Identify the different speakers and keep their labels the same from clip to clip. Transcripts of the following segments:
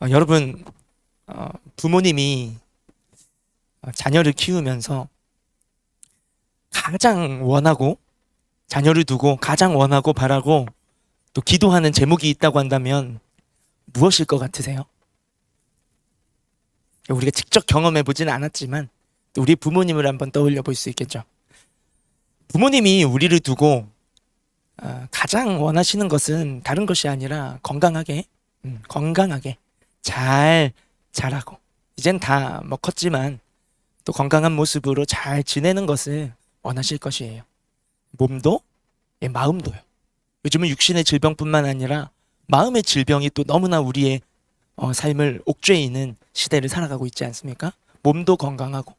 Speaker 1: 여러분, 부모님이 자녀를 키우면서 가장 원하고, 자녀를 두고 가장 원하고 바라고 또 기도하는 제목이 있다고 한다면 무엇일 것 같으세요? 우리가 직접 경험해 보지는 않았지만 또 우리 부모님을 한번 떠올려 볼 수 있겠죠. 부모님이 우리를 두고 가장 원하시는 것은 다른 것이 아니라 건강하게 잘 자라고, 이젠 다 뭐 컸지만 또 건강한 모습으로 잘 지내는 것을 원하실 것이에요. 몸도, 마음도요. 요즘은 육신의 질병뿐만 아니라 마음의 질병이 또 너무나 우리의 삶을 옥죄이는 시대를 살아가고 있지 않습니까? 몸도 건강하고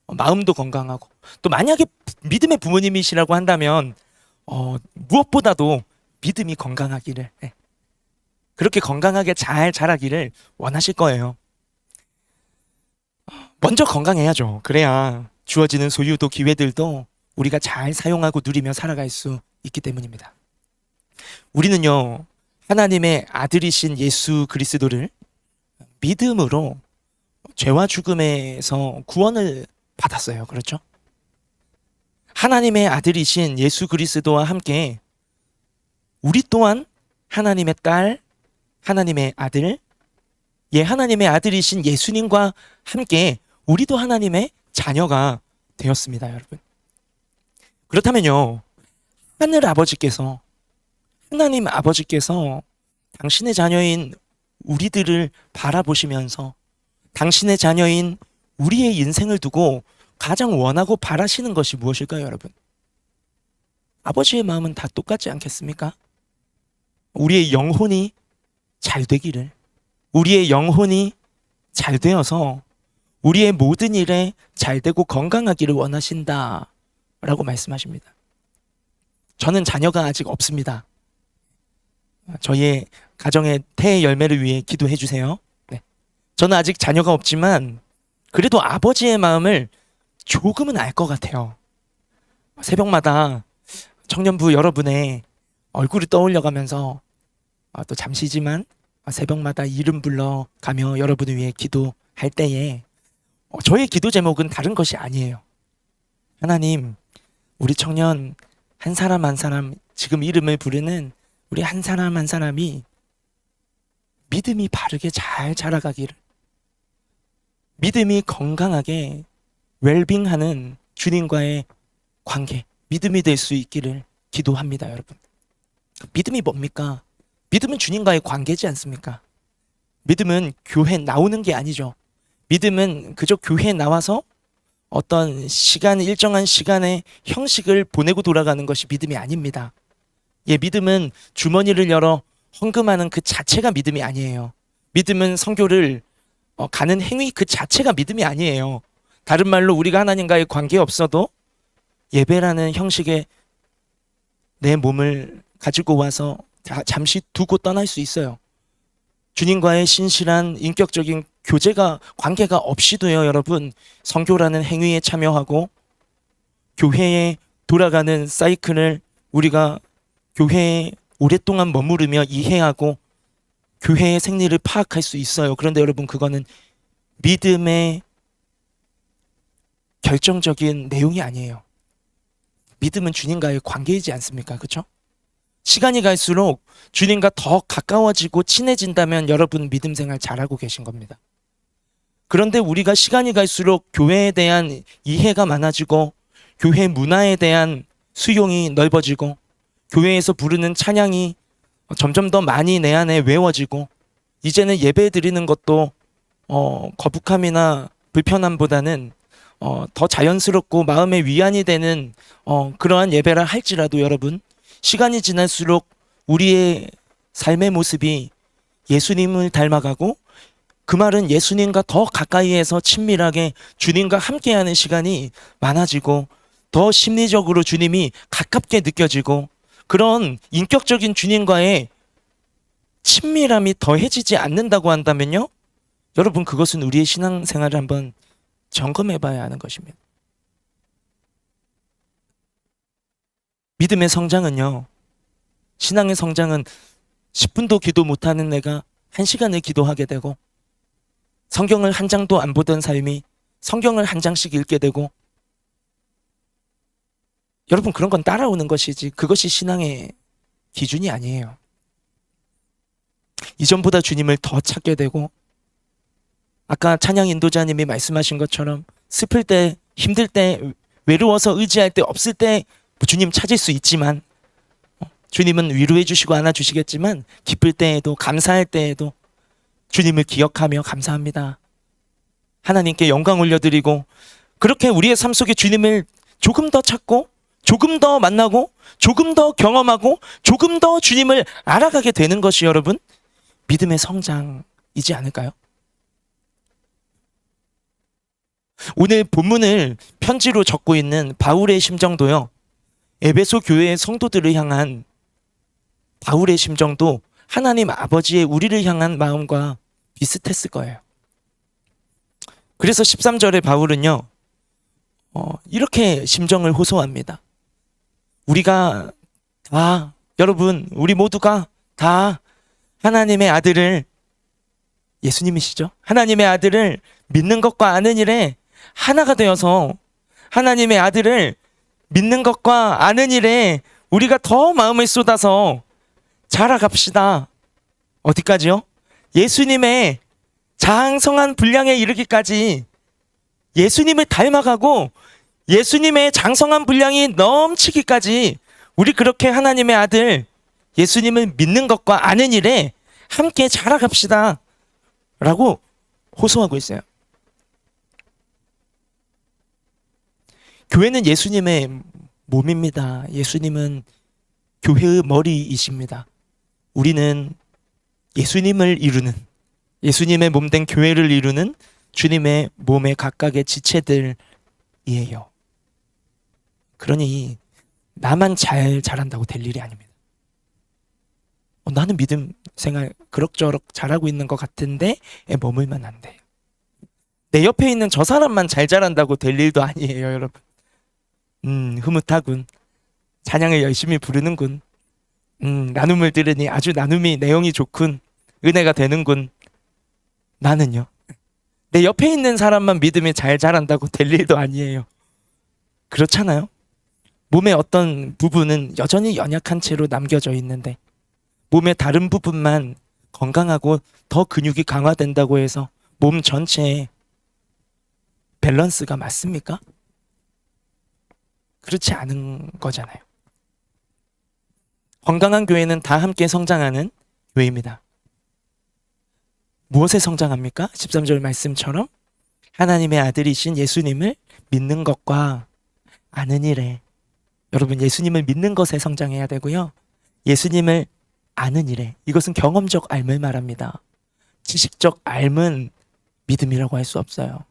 Speaker 1: 마음도 건강하고, 또 만약에 믿음의 부모님이시라고 한다면 무엇보다도 믿음이 건강하기를, 그렇게 건강하게 잘 자라기를 원하실 거예요. 먼저 건강해야죠. 그래야 주어지는 소유도 기회들도 우리가 잘 사용하고 누리며 살아갈 수 있기 때문입니다. 우리는요, 하나님의 아들이신 예수 그리스도를 믿음으로 죄와 죽음에서 구원을 받았어요. 그렇죠? 하나님의 아들이신 예수 그리스도와 함께 우리 또한 하나님의 딸, 하나님의 아들, 하나님의 아들이신 예수님과 함께 우리도 하나님의 자녀가 되었습니다, 여러분. 그렇다면요, 하늘 아버지께서, 하나님 아버지께서 당신의 자녀인 우리들을 바라보시면서 당신의 자녀인 우리의 인생을 두고 가장 원하고 바라시는 것이 무엇일까요, 여러분? 아버지의 마음은 다 똑같지 않겠습니까? 우리의 영혼이 잘 되기를, 우리의 영혼이 잘 되어서 우리의 모든 일에 잘 되고 건강하기를 원하신다 라고 말씀하십니다. 저는 자녀가 아직 없습니다. 저희의 가정의 태의 열매를 위해 기도해 주세요. 네. 저는 아직 자녀가 없지만 그래도 아버지의 마음을 조금은 알 것 같아요. 새벽마다 청년부 여러분의 얼굴을 떠올려가면서 또 잠시지만 새벽마다 이름 불러가며 여러분을 위해 기도할 때에 저의 기도 제목은 다른 것이 아니에요. 하나님, 우리 청년 한 사람 한 사람, 지금 이름을 부르는 우리 한 사람 한 사람이 믿음이 바르게 잘 자라가기를, 믿음이 건강하게 웰빙하는 주님과의 관계, 믿음이 될 수 있기를 기도합니다, 여러분. 믿음이 뭡니까? 믿음은 주님과의 관계지 않습니까? 믿음은 교회 나오는 게 아니죠. 믿음은 그저 교회에 나와서 어떤 일정한 시간의 형식을 보내고 돌아가는 것이 믿음이 아닙니다. 믿음은 주머니를 열어 헌금하는 그 자체가 믿음이 아니에요. 믿음은 선교를 가는 행위 그 자체가 믿음이 아니에요. 다른 말로 우리가 하나님과의 관계 없어도 예배라는 형식의 내 몸을 가지고 와서 잠시 두고 떠날 수 있어요. 주님과의 신실한 인격적인 관계가 없이도요, 여러분, 선교라는 행위에 참여하고 교회에 돌아가는 사이클을 우리가 교회에 오랫동안 머무르며 이해하고 교회의 생리를 파악할 수 있어요. 그런데 여러분, 그거는 믿음의 결정적인 내용이 아니에요. 믿음은 주님과의 관계이지 않습니까? 그렇죠? 시간이 갈수록 주님과 더 가까워지고 친해진다면 여러분 믿음 생활 잘하고 계신 겁니다. 그런데 우리가 시간이 갈수록 교회에 대한 이해가 많아지고 교회 문화에 대한 수용이 넓어지고 교회에서 부르는 찬양이 점점 더 많이 내 안에 외워지고 이제는 예배 드리는 것도 거북함이나 불편함보다는 더 자연스럽고 마음의 위안이 되는 그러한 예배라 할지라도 여러분, 시간이 지날수록 우리의 삶의 모습이 예수님을 닮아가고, 그 말은 예수님과 더 가까이에서 친밀하게 주님과 함께하는 시간이 많아지고 더 심리적으로 주님이 가깝게 느껴지고 그런 인격적인 주님과의 친밀함이 더해지지 않는다고 한다면요, 여러분, 그것은 우리의 신앙생활을 한번 점검해 봐야 하는 것입니다. 믿음의 성장은요, 신앙의 성장은 10분도 기도 못하는 내가 1시간을 기도하게 되고 성경을 한 장도 안 보던 삶이 성경을 한 장씩 읽게 되고, 여러분 그런 건 따라오는 것이지 그것이 신앙의 기준이 아니에요. 이전보다 주님을 더 찾게 되고, 아까 찬양 인도자님이 말씀하신 것처럼 슬플 때, 힘들 때, 외로워서 의지할 때, 없을 때 주님 찾을 수 있지만, 주님은 위로해 주시고 안아 주시겠지만 기쁠 때에도, 감사할 때에도 주님을 기억하며 감사합니다, 하나님께 영광 올려드리고, 그렇게 우리의 삶 속에 주님을 조금 더 찾고, 조금 더 만나고, 조금 더 경험하고, 조금 더 주님을 알아가게 되는 것이 여러분 믿음의 성장이지 않을까요? 오늘 본문을 편지로 적고 있는 바울의 심정도요, 에베소 교회의 성도들을 향한 바울의 심정도 하나님 아버지의 우리를 향한 마음과 비슷했을 거예요. 그래서 13절에 바울은요, 이렇게 심정을 호소합니다. 우리가 다, 여러분 우리 모두가 다 하나님의 아들을, 예수님이시죠? 하나님의 아들을 믿는 것과 아는 일에 하나가 되어서, 하나님의 아들을 믿는 것과 아는 일에 우리가 더 마음을 쏟아서 자라갑시다. 어디까지요? 예수님의 장성한 분량에 이르기까지, 예수님을 닮아가고 예수님의 장성한 분량이 넘치기까지 우리 그렇게 하나님의 아들 예수님을 믿는 것과 아는 일에 함께 자라갑시다 라고 호소하고 있어요. 교회는 예수님의 몸입니다. 예수님은 교회의 머리이십니다. 우리는 예수님을 이루는, 예수님의 몸된 교회를 이루는 주님의 몸의 각각의 지체들이에요. 그러니 나만 잘 자란다고 될 일이 아닙니다. 나는 믿음 생활 그럭저럭 잘하고 있는 것 같은데 머물면 안 돼요. 내 옆에 있는 저 사람만 잘 자란다고 될 일도 아니에요, 여러분. 흐뭇하군. 찬양을 열심히 부르는군. 나눔을 들으니 아주 나눔이 내용이 좋군. 은혜가 되는군. 나는요, 내 옆에 있는 사람만 믿음이 잘 자란다고 될 일도 아니에요. 그렇잖아요? 몸의 어떤 부분은 여전히 연약한 채로 남겨져 있는데 몸의 다른 부분만 건강하고 더 근육이 강화된다고 해서 몸 전체에 밸런스가 맞습니까? 그렇지 않은 거잖아요. 건강한 교회는 다 함께 성장하는 교회입니다. 무엇에 성장합니까? 13절 말씀처럼 하나님의 아들이신 예수님을 믿는 것과 아는 일에, 여러분 예수님을 믿는 것에 성장해야 되고요, 예수님을 아는 일에, 이것은 경험적 알을 말합니다. 지식적 알은 믿음이라고 할 수 없어요.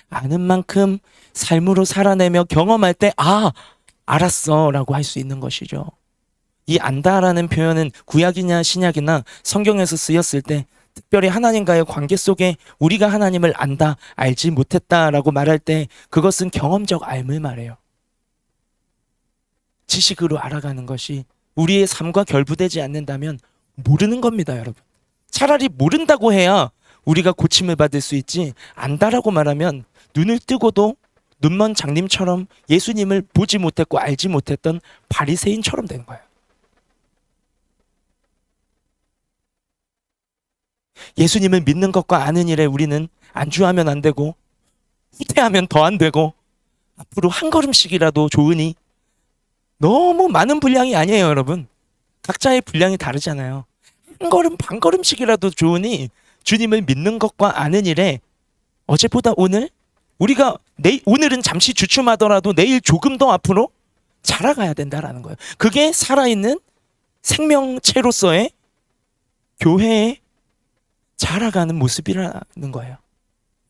Speaker 1: 아는 만큼 삶으로 살아내며 경험할 때 알았어 라고 할 수 있는 것이죠. 이 안다라는 표현은 구약이나 신약이나 성경에서 쓰였을 때 특별히 하나님과의 관계 속에 우리가 하나님을 안다, 알지 못했다라고 말할 때 그것은 경험적 알을 말해요. 지식으로 알아가는 것이 우리의 삶과 결부되지 않는다면 모르는 겁니다, 여러분. 차라리 모른다고 해야 우리가 고침을 받을 수 있지, 안다라고 말하면 눈을 뜨고도 눈먼 장님처럼 예수님을 보지 못했고 알지 못했던 바리새인처럼 되는 거예요. 예수님을 믿는 것과 아는 일에 우리는 안주하면 안 되고 후퇴하면 더 안 되고 앞으로 한 걸음씩이라도 좋으니, 너무 많은 분량이 아니에요, 여러분. 각자의 분량이 다르잖아요. 한 걸음 반 걸음씩이라도 좋으니 주님을 믿는 것과 아는 일에 어제보다 오늘, 우리가 오늘은 잠시 주춤하더라도 내일 조금 더 앞으로 자라가야 된다라는 거예요. 그게 살아있는 생명체로서의 교회의 자라가는 모습이라는 거예요.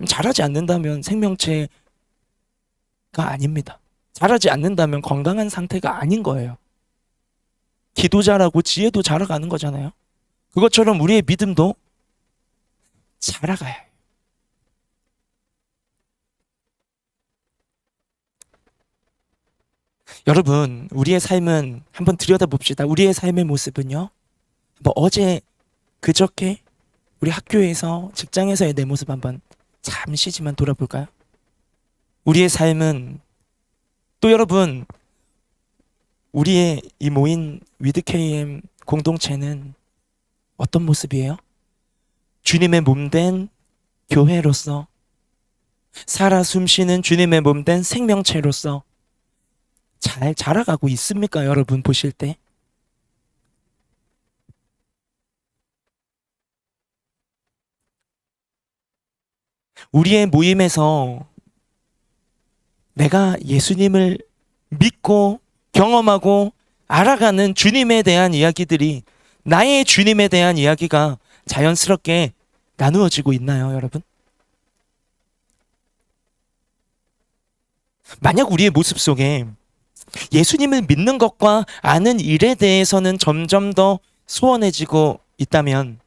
Speaker 1: 자라지 않는다면 생명체가 아닙니다. 자라지 않는다면 건강한 상태가 아닌 거예요. 기도 자라고 지혜도 자라가는 거잖아요. 그것처럼 우리의 믿음도 자라가야 해요. 여러분, 우리의 삶은 한번 들여다봅시다. 우리의 삶의 모습은요, 어제 그저께 우리 학교에서, 직장에서의 내 모습 한번 잠시지만 돌아볼까요? 우리의 삶은, 또 여러분, 우리의 이 모인 위드KM 공동체는 어떤 모습이에요? 주님의 몸된 교회로서, 살아 숨쉬는 주님의 몸된 생명체로서 잘 자라가고 있습니까? 여러분 보실 때 우리의 모임에서 내가 예수님을 믿고 경험하고 알아가는 주님에 대한 이야기들이, 나의 주님에 대한 이야기가 자연스럽게 나누어지고 있나요, 여러분? 만약 우리의 모습 속에 예수님을 믿는 것과 아는 일에 대해서는 점점 더 소원해지고 있다면,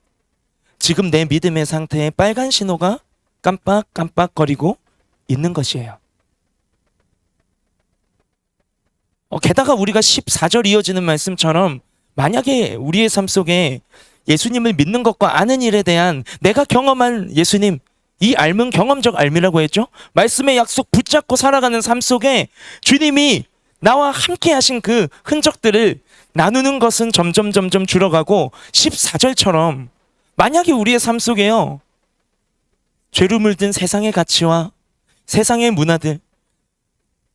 Speaker 1: 지금 내 믿음의 상태에 빨간 신호가 깜빡깜빡거리고 있는 것이에요. 게다가 우리가 14절 이어지는 말씀처럼, 만약에 우리의 삶 속에 예수님을 믿는 것과 아는 일에 대한 내가 경험한 예수님, 이 알문 경험적 알미라고 했죠. 말씀의 약속 붙잡고 살아가는 삶 속에 주님이 나와 함께 하신 그 흔적들을 나누는 것은 점점 줄어가고, 14절처럼 만약에 우리의 삶 속에요, 죄로 물든 세상의 가치와 세상의 문화들,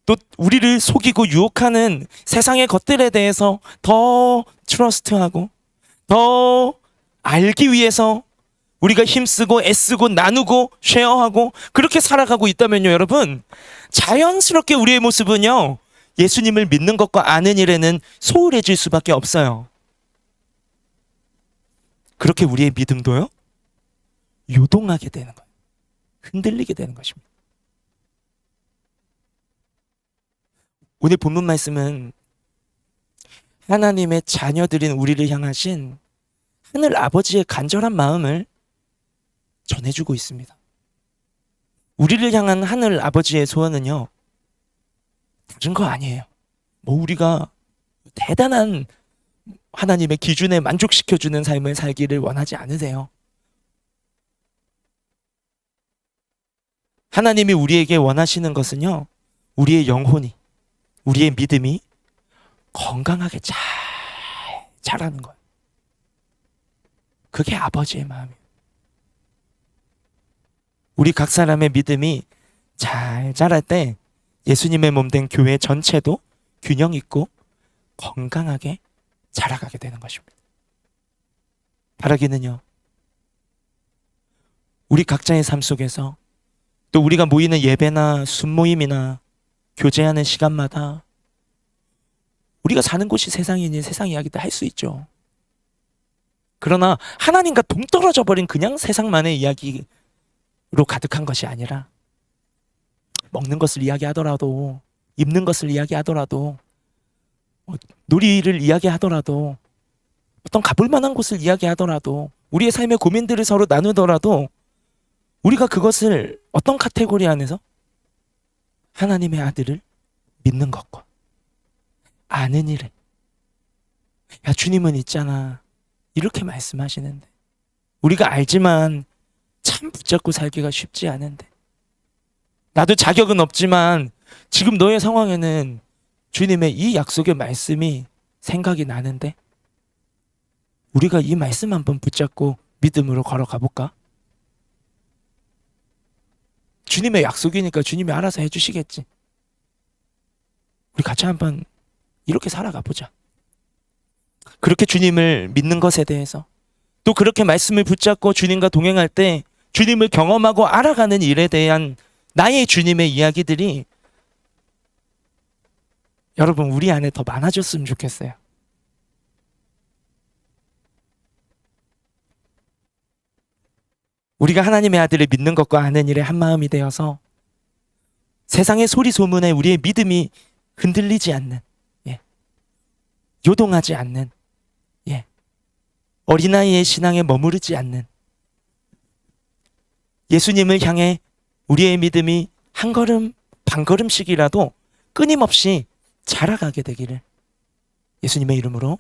Speaker 1: 또 우리를 속이고 유혹하는 세상의 것들에 대해서 더 트러스트하고 더 알기 위해서 우리가 힘쓰고 애쓰고 나누고 쉐어하고 그렇게 살아가고 있다면요, 여러분, 자연스럽게 우리의 모습은요, 예수님을 믿는 것과 아는 일에는 소홀해질 수밖에 없어요. 그렇게 우리의 믿음도요, 요동하게 되는 거예요. 흔들리게 되는 것입니다. 오늘 본문 말씀은 하나님의 자녀들인 우리를 향하신 하늘 아버지의 간절한 마음을 전해주고 있습니다. 우리를 향한 하늘 아버지의 소원은요, 다른 거 아니에요. 뭐 우리가 대단한 하나님의 기준에 만족시켜주는 삶을 살기를 원하지 않으세요. 하나님이 우리에게 원하시는 것은요, 우리의 영혼이, 우리의 믿음이 건강하게 잘 자라는 거예요. 그게 아버지의 마음이에요. 우리 각 사람의 믿음이 잘 자랄 때 예수님의 몸된 교회 전체도 균형 있고 건강하게 자라가게 되는 것입니다. 바라기는요, 우리 각자의 삶 속에서, 또 우리가 모이는 예배나 순모임이나 교제하는 시간마다 우리가 사는 곳이 세상이니 세상 이야기도 할 수 있죠. 그러나 하나님과 동떨어져 버린 그냥 세상만의 이야기로 가득한 것이 아니라, 먹는 것을 이야기하더라도, 입는 것을 이야기하더라도, 놀이를 이야기하더라도, 어떤 가볼 만한 곳을 이야기하더라도, 우리의 삶의 고민들을 서로 나누더라도, 우리가 그것을 어떤 카테고리 안에서 하나님의 아들을 믿는 것과 아는 일에, 야, 주님은 있잖아, 이렇게 말씀하시는데, 우리가 알지만 참 붙잡고 살기가 쉽지 않은데, 나도 자격은 없지만 지금 너의 상황에는 주님의 이 약속의 말씀이 생각이 나는데, 우리가 이 말씀 한번 붙잡고 믿음으로 걸어가 볼까? 주님의 약속이니까 주님이 알아서 해주시겠지. 우리 같이 한번 이렇게 살아가 보자. 그렇게 주님을 믿는 것에 대해서, 또 그렇게 말씀을 붙잡고 주님과 동행할 때 주님을 경험하고 알아가는 일에 대한 나의 주님의 이야기들이, 여러분, 우리 안에 더 많아졌으면 좋겠어요. 우리가 하나님의 아들을 믿는 것과 아는 일에 한마음이 되어서 세상의 소리 소문에 우리의 믿음이 흔들리지 않는, 요동하지 않는, 어린아이의 신앙에 머무르지 않는, 예수님을 향해 우리의 믿음이 한 걸음 반 걸음씩이라도 끊임없이 자라가게 되기를 예수님의 이름으로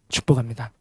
Speaker 1: 축복합니다.